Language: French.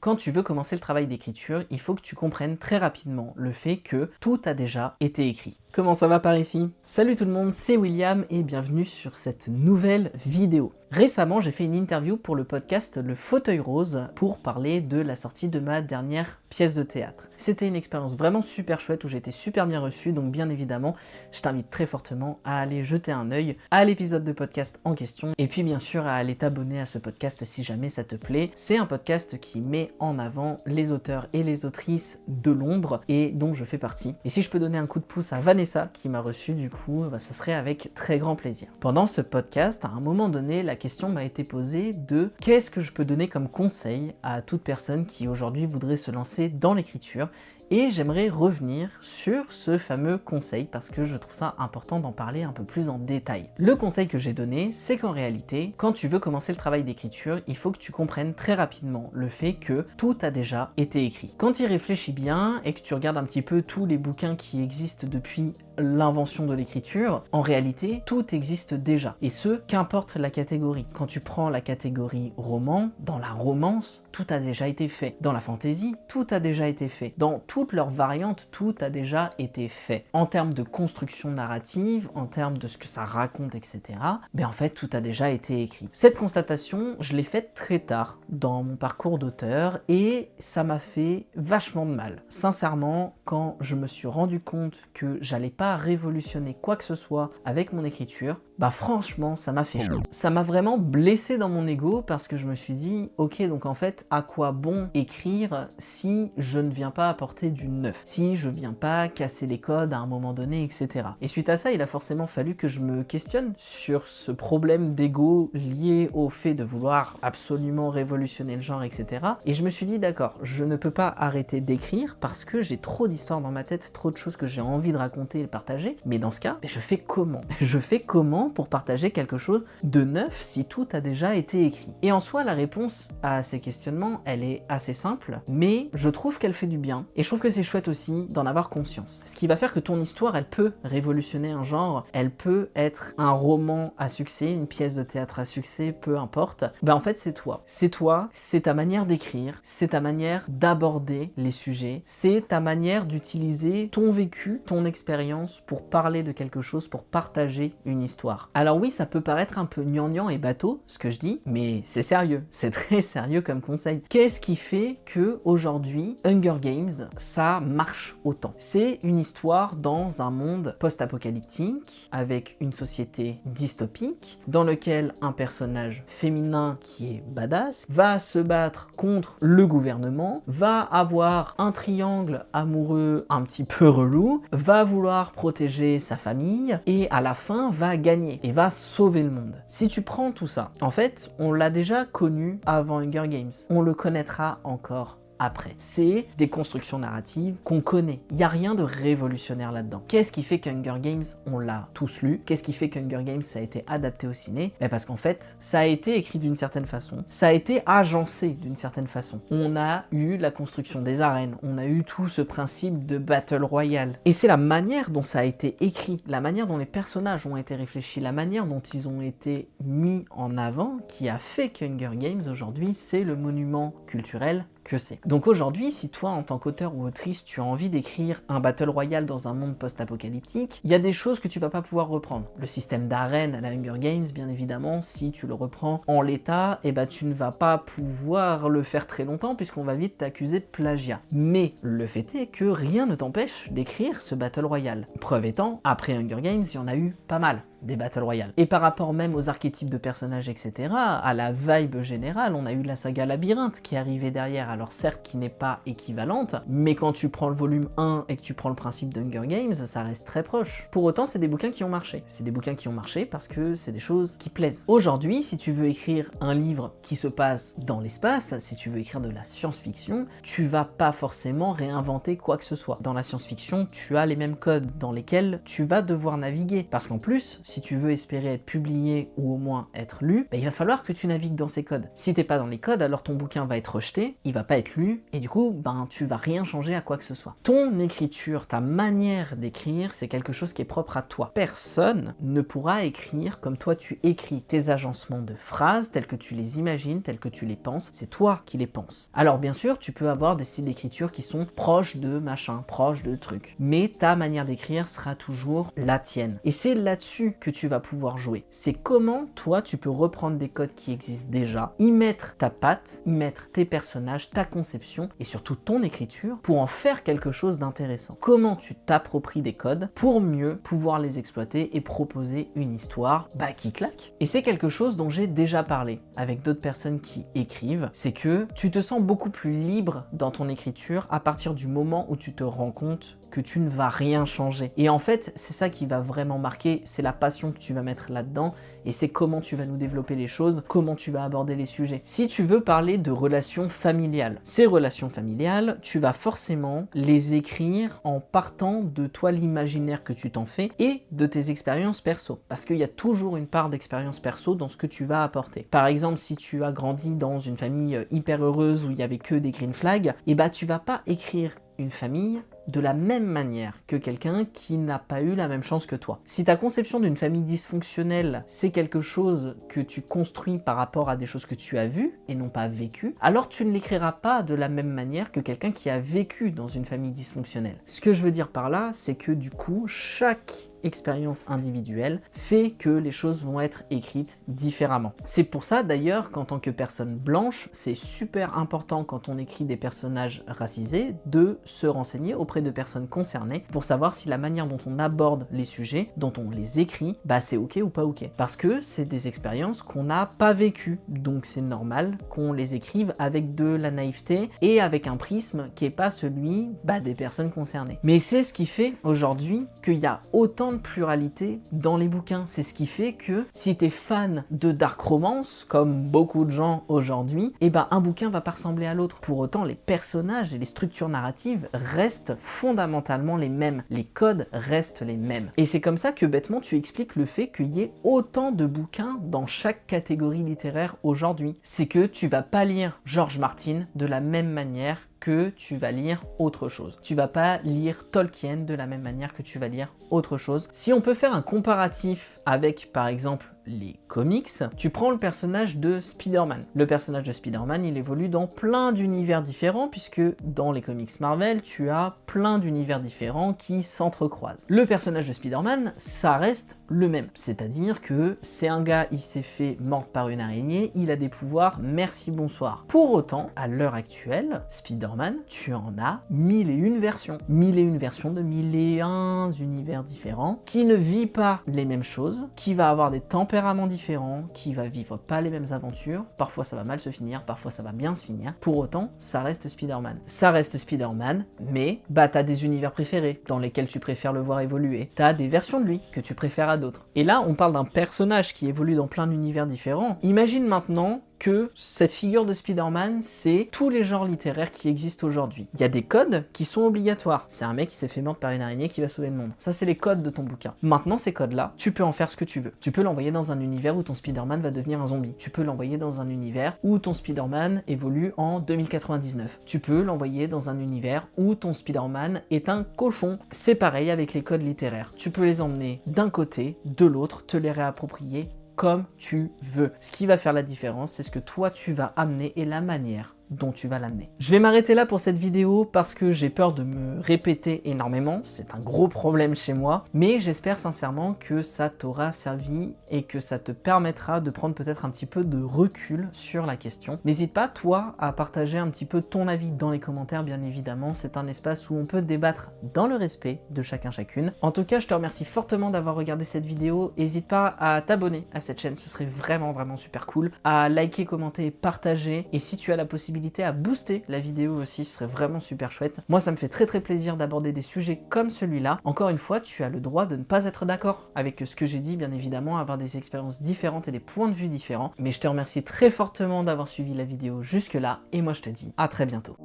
Quand tu veux commencer le travail d'écriture, il faut que tu comprennes très rapidement le fait que tout a déjà été écrit. Comment ça va par ici? Salut tout le monde, c'est William et bienvenue sur cette nouvelle vidéo. Récemment, j'ai fait une interview pour le podcast Le Fauteuil Rose pour parler de la sortie de ma dernière pièce de théâtre. C'était une expérience vraiment super chouette où j'ai été super bien reçu, donc bien évidemment, je t'invite très fortement à aller jeter un œil à l'épisode de podcast en question et puis bien sûr à aller t'abonner à ce podcast si jamais ça te plaît. C'est un podcast qui met en avant les auteurs et les autrices de l'ombre et dont je fais partie. Et si je peux donner un coup de pouce à Vanessa qui m'a reçu du coup, ce serait avec très grand plaisir. Pendant ce podcast, à un moment donné, la question m'a été posée de qu'est-ce que je peux donner comme conseil à toute personne qui aujourd'hui voudrait se lancer dans l'écriture. Et j'aimerais revenir sur ce fameux conseil parce que je trouve ça important d'en parler un peu plus en détail. Le conseil que j'ai donné, c'est qu'en réalité, quand tu veux commencer le travail d'écriture, il faut que tu comprennes très rapidement le fait que tout a déjà été écrit. Quand tu y réfléchis bien et que tu regardes un petit peu tous les bouquins qui existent depuis l'invention de l'écriture, en réalité, tout existe déjà. Et ce, qu'importe la catégorie. Quand tu prends la catégorie roman, dans la romance, tout a déjà été fait. Dans la fantasy, tout a déjà été fait. Dans toutes leurs variantes, tout a déjà été fait. En termes de construction narrative, en termes de ce que ça raconte, etc., en fait, tout a déjà été écrit. Cette constatation, je l'ai faite très tard dans mon parcours d'auteur et ça m'a fait vachement de mal. Sincèrement, quand je me suis rendu compte que j'allais pas révolutionner quoi que ce soit avec mon écriture, franchement, ça m'a fait chaud. Ça m'a vraiment blessé dans mon ego parce que je me suis dit, ok, donc en fait, à quoi bon écrire si je ne viens pas apporter du neuf, si je viens pas casser les codes à un moment donné, etc. Et suite à ça, il a forcément fallu que je me questionne sur ce problème d'ego lié au fait de vouloir absolument révolutionner le genre, etc. Et je me suis dit, d'accord, je ne peux pas arrêter d'écrire parce que j'ai trop d'histoires dans ma tête, trop de choses que j'ai envie de raconter et de partager. Mais dans ce cas, je fais comment? Je fais comment pour partager quelque chose de neuf si tout a déjà été écrit? Et en soi, la réponse à ces questionnements, elle est assez simple, mais je trouve qu'elle fait du bien, et je trouve que c'est chouette aussi d'en avoir conscience. Ce qui va faire que ton histoire, elle peut révolutionner un genre, elle peut être un roman à succès, une pièce de théâtre à succès, peu importe. En fait, c'est toi. C'est toi, c'est ta manière d'écrire, c'est ta manière d'aborder les sujets, c'est ta manière d'utiliser ton vécu, ton expérience pour parler de quelque chose, pour partager une histoire. Alors oui, ça peut paraître un peu gnangnan et bateau, ce que je dis, mais c'est sérieux, c'est très sérieux comme conseil. Qu'est-ce qui fait que aujourd'hui, Hunger Games, ça marche autant? C'est une histoire dans un monde post-apocalyptique, avec une société dystopique, dans lequel un personnage féminin qui est badass va se battre contre le gouvernement, va avoir un triangle amoureux un petit peu relou, va vouloir protéger sa famille, et à la fin va gagner et va sauver le monde. Si tu prends tout ça, en fait, on l'a déjà connu avant Hunger Games. On le connaîtra encore après. C'est des constructions narratives qu'on connaît. Il n'y a rien de révolutionnaire là-dedans. Qu'est-ce qui fait qu'Hunger Games, on l'a tous lu? Qu'est-ce qui fait qu'Hunger Games, ça a été adapté au ciné? Parce qu'en fait, ça a été écrit d'une certaine façon. Ça a été agencé d'une certaine façon. On a eu la construction des arènes. On a eu tout ce principe de Battle Royale. Et c'est la manière dont ça a été écrit, la manière dont les personnages ont été réfléchis, la manière dont ils ont été mis en avant qui a fait qu'Hunger Games, aujourd'hui, c'est le monument culturel que c'est. Donc aujourd'hui, si toi, en tant qu'auteur ou autrice, tu as envie d'écrire un Battle Royale dans un monde post-apocalyptique, il y a des choses que tu vas pas pouvoir reprendre. Le système d'arène à la Hunger Games, bien évidemment, si tu le reprends en l'état, tu ne vas pas pouvoir le faire très longtemps puisqu'on va vite t'accuser de plagiat. Mais le fait est que rien ne t'empêche d'écrire ce Battle Royale. Preuve étant, après Hunger Games, il y en a eu pas mal des Battle Royale. Et par rapport même aux archétypes de personnages, etc., à la vibe générale, on a eu la saga Labyrinthe qui est arrivée derrière, alors certes qui n'est pas équivalente, mais quand tu prends le volume 1 et que tu prends le principe d'Hunger Games, ça reste très proche. Pour autant, c'est des bouquins qui ont marché. C'est des bouquins qui ont marché parce que c'est des choses qui plaisent. Aujourd'hui, si tu veux écrire un livre qui se passe dans l'espace, si tu veux écrire de la science-fiction, tu vas pas forcément réinventer quoi que ce soit. Dans la science-fiction, tu as les mêmes codes dans lesquels tu vas devoir naviguer. Parce qu'en plus, si tu veux espérer être publié ou au moins être lu, il va falloir que tu navigues dans ces codes. Si t'es pas dans les codes, alors ton bouquin va être rejeté, il va pas être lu, et du coup, tu vas rien changer à quoi que ce soit. Ton écriture, ta manière d'écrire, c'est quelque chose qui est propre à toi. Personne ne pourra écrire comme toi tu écris. Tes agencements de phrases, tels que tu les imagines, tels que tu les penses, c'est toi qui les penses. Alors bien sûr, tu peux avoir des styles d'écriture qui sont proches de machin, proches de trucs, mais ta manière d'écrire sera toujours la tienne. Et c'est là-dessus que tu vas pouvoir jouer. C'est comment toi tu peux reprendre des codes qui existent déjà, y mettre ta patte, y mettre tes personnages, ta conception et surtout ton écriture pour en faire quelque chose d'intéressant. Comment tu t'appropries des codes pour mieux pouvoir les exploiter et proposer une histoire qui claque. Et c'est quelque chose dont j'ai déjà parlé avec d'autres personnes qui écrivent, c'est que tu te sens beaucoup plus libre dans ton écriture à partir du moment où tu te rends compte que tu ne vas rien changer. Et en fait, c'est ça qui va vraiment marquer, c'est la passion que tu vas mettre là-dedans et c'est comment tu vas nous développer les choses, comment tu vas aborder les sujets. Si tu veux parler de relations familiales, ces relations familiales, tu vas forcément les écrire en partant de toi l'imaginaire que tu t'en fais et de tes expériences perso. Parce qu'il y a toujours une part d'expérience perso dans ce que tu vas apporter. Par exemple, si tu as grandi dans une famille hyper heureuse où il n'y avait que des green flags, tu vas pas écrire une famille de la même manière que quelqu'un qui n'a pas eu la même chance que toi. Si ta conception d'une famille dysfonctionnelle, c'est quelque chose que tu construis par rapport à des choses que tu as vues et non pas vécues, alors tu ne l'écriras pas de la même manière que quelqu'un qui a vécu dans une famille dysfonctionnelle. Ce que je veux dire par là, c'est que du coup, chaque expérience individuelle fait que les choses vont être écrites différemment. C'est pour ça d'ailleurs qu'en tant que personne blanche, c'est super important quand on écrit des personnages racisés de se renseigner auprès de personnes concernées pour savoir si la manière dont on aborde les sujets, dont on les écrit, c'est ok ou pas ok. Parce que c'est des expériences qu'on n'a pas vécues, donc c'est normal qu'on les écrive avec de la naïveté et avec un prisme qui n'est pas celui des personnes concernées. Mais c'est ce qui fait aujourd'hui qu'il y a autant de pluralité dans les bouquins. C'est ce qui fait que si tu es fan de dark romance, comme beaucoup de gens aujourd'hui, un bouquin va pas ressembler à l'autre. Pour autant, les personnages et les structures narratives restent fondamentalement les mêmes. Les codes restent les mêmes. Et c'est comme ça que bêtement tu expliques le fait qu'il y ait autant de bouquins dans chaque catégorie littéraire aujourd'hui. C'est que tu vas pas lire George Martin de la même manière que tu vas lire autre chose. Tu vas pas lire Tolkien de la même manière que tu vas lire autre chose. Si on peut faire un comparatif avec, par exemple, les comics, tu prends le personnage de Spider-Man. Le personnage de Spider-Man, il évolue dans plein d'univers différents, puisque dans les comics Marvel, tu as plein d'univers différents qui s'entrecroisent. Le personnage de Spider-Man, ça reste le même. C'est-à-dire que c'est un gars, il s'est fait mordre par une araignée, il a des pouvoirs, merci, bonsoir. Pour autant, à l'heure actuelle, Spider-Man, tu en as 1001 versions. 1001 versions de 1001 univers différents, qui ne vit pas les mêmes choses, qui va avoir des tempéraments différents, qui va vivre pas les mêmes aventures, parfois ça va mal se finir, parfois ça va bien se finir, pour autant ça reste Spider-Man. Ça reste Spider-Man, mais t'as des univers préférés dans lesquels tu préfères le voir évoluer, t'as des versions de lui que tu préfères à d'autres. Et là on parle d'un personnage qui évolue dans plein d'univers différents. Imagine maintenant que cette figure de Spider-Man, c'est tous les genres littéraires qui existent aujourd'hui. Il y a des codes qui sont obligatoires. C'est un mec qui s'est fait mordre par une araignée qui va sauver le monde. Ça, c'est les codes de ton bouquin. Maintenant, ces codes-là, tu peux en faire ce que tu veux. Tu peux l'envoyer dans un univers où ton Spider-Man va devenir un zombie. Tu peux l'envoyer dans un univers où ton Spider-Man évolue en 2099. Tu peux l'envoyer dans un univers où ton Spider-Man est un cochon. C'est pareil avec les codes littéraires. Tu peux les emmener d'un côté, de l'autre, te les réapproprier comme tu veux. Ce qui va faire la différence, c'est ce que toi tu vas amener et la manière dont tu vas l'amener. Je vais m'arrêter là pour cette vidéo parce que j'ai peur de me répéter énormément, c'est un gros problème chez moi, mais j'espère sincèrement que ça t'aura servi et que ça te permettra de prendre peut-être un petit peu de recul sur la question. N'hésite pas, toi, à partager un petit peu ton avis dans les commentaires, bien évidemment, c'est un espace où on peut débattre dans le respect de chacun chacune. En tout cas, je te remercie fortement d'avoir regardé cette vidéo, n'hésite pas à t'abonner à cette chaîne, ce serait vraiment super cool, à liker, commenter, partager, et si tu as la possibilité à booster la vidéo aussi, ce serait vraiment super chouette. Moi, ça me fait très plaisir d'aborder des sujets comme celui-là. Encore une fois, tu as le droit de ne pas être d'accord avec ce que j'ai dit, bien évidemment, avoir des expériences différentes et des points de vue différents. Mais je te remercie très fortement d'avoir suivi la vidéo jusque-là, et moi je te dis à très bientôt.